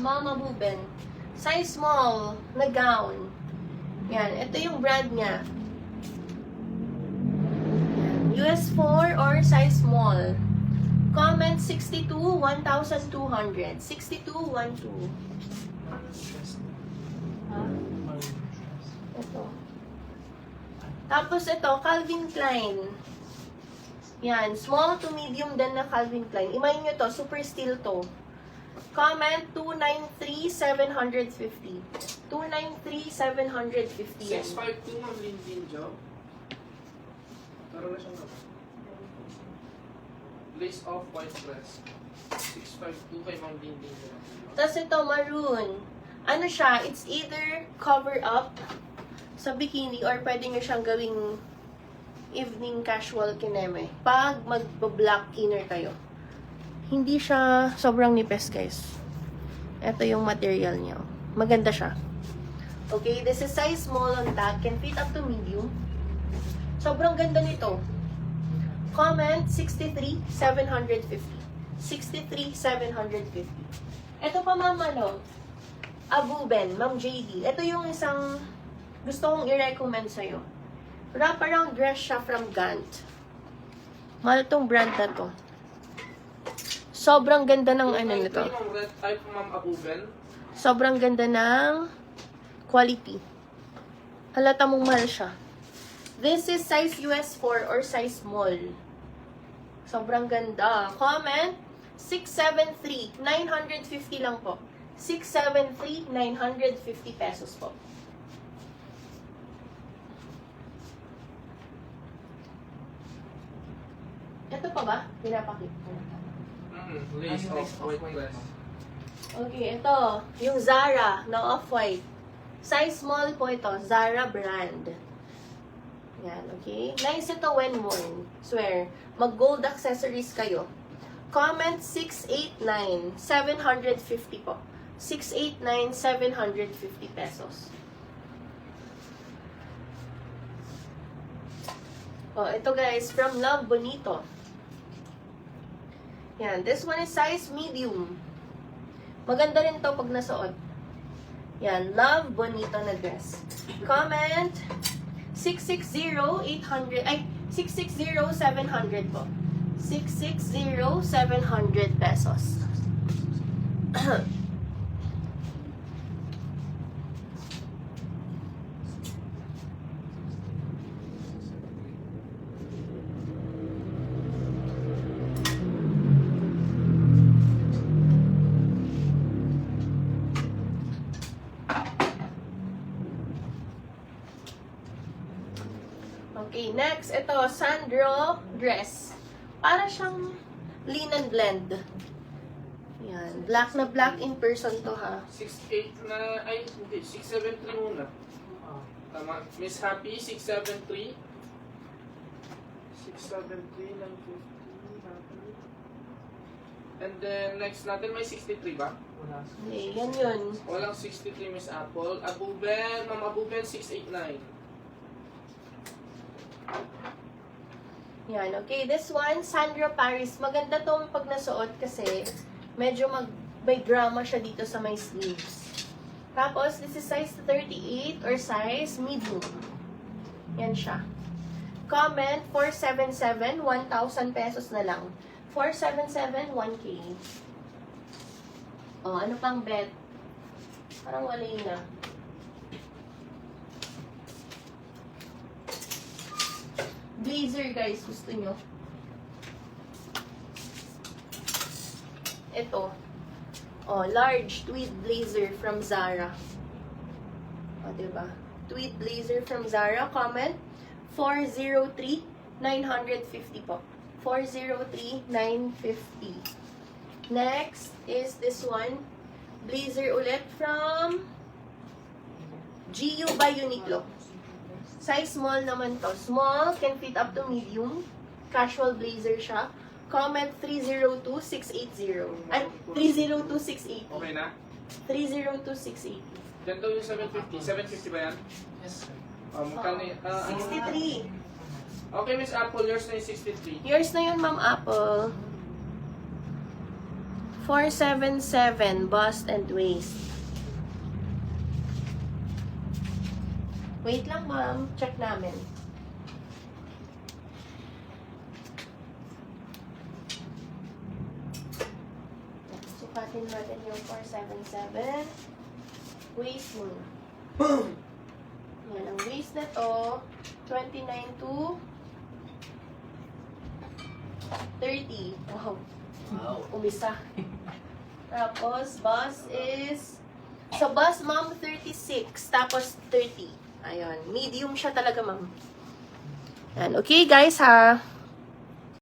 Mama Buben. Size small na gown. Yan. Ito yung brand niya. Yan. US 4 or size small. Comment 62, 1,200. 62, 12. Ha? Ito. Tapos ito, Calvin Klein. Yan. Small to medium din na Calvin Klein. Imayin nyo to. Super steel to. Comment 293,750. 293,750 yan. 652 Ma'am Lindsay Job. Pero na siyang lace off white dress. 652 kay Ma'am Lindsay Job. Tapos ito, maroon. Ano siya? It's either cover up sa bikini or pwede nyo siyang gawing evening casual kineme. Pag mag-black inner kayo. Hindi siya sobrang nipis, guys. Ito yung material niya. Maganda siya. Okay, this is size small on tag. Can fit up to medium. Sobrang ganda nito. Comment 63,750. 63,750. Ito pa, Ma'am, ano? Abuben, Ma'am JD. Ito yung isang gusto kong i-recommend sa'yo. Wraparound dress siya from Gant. Mahal tong brand na to. Sobrang ganda ng ano nito. Yung red type Ma'am Abuben. Sobrang ganda ng quality. Halata mong mahal siya. This is size US 4 or size small. Sobrang ganda. Comment 673. 950 lang po. 673, 950 pesos po. Ito pa ba? Pinapakita. Lace off white dress. Okay, ito. Yung Zara na off-white. Size small po ito. Zara brand. Yan, okay? Nice ito when worn. Swear. Mag-gold accessories kayo. Comment 689. 750 po. 689, 750 pesos. Oh, ito guys. From Love Bonito. Yan. This one is size medium. Maganda rin to pag nasuot. Yan. Love Bonito na dress. Comment 660-800. Ay, 660-700 po. 660-700 pesos. Okay, next, ito, Sandro dress. Para siyang linen blend. Yan, black na black in person to ha. 68 na, ay hindi, 673 muna. Tama, Miss Happy, 673. 673, 950, Happy. And then, next natin, may 63 ba? Okay, yan yun. Walang 63, Miss Apple. Abuben, Ma'am Abuben, 689. Yan, okay. This one, Sandro Paris. Maganda tong pag nasuot kasi medyo may drama siya dito sa may sleeves. Tapos, this is size 38 or size medium. Yan siya. Comment 477, 1,000 pesos na lang. 477, 1K. Oh, ano pang bet? Parang wala na. Blazer, guys. Gusto nyo? Ito. Oh, large tweed blazer from Zara. Oh, diba? Tweed blazer from Zara. Comment 403, 950 po. 403, 950. Next is this one. Blazer ulit from GU by Uniqlo. Size small naman to. Small can fit up to medium. Casual blazer siya. Comment 302-680. Ay, 302-680. Okay na? 302-680. Yan daw yung 750. 750 ba yan? Yes, sir. Magkano yun? 63. Okay, Miss Apple, yours na yung 63. Yours na yun, Ma'am Apple. 477, bust and waist. Wait lang, ma'am. Check namin. Sukatin natin yung 477. Waist mo. Yan, ang waist na to, 29 to 30. Wow. Wow. Umisa. Tapos, bust is... Sa bust, ma'am, 36. Tapos, 30. Ayun. Medium siya talaga, ma'am. Yan. Okay, guys, ha?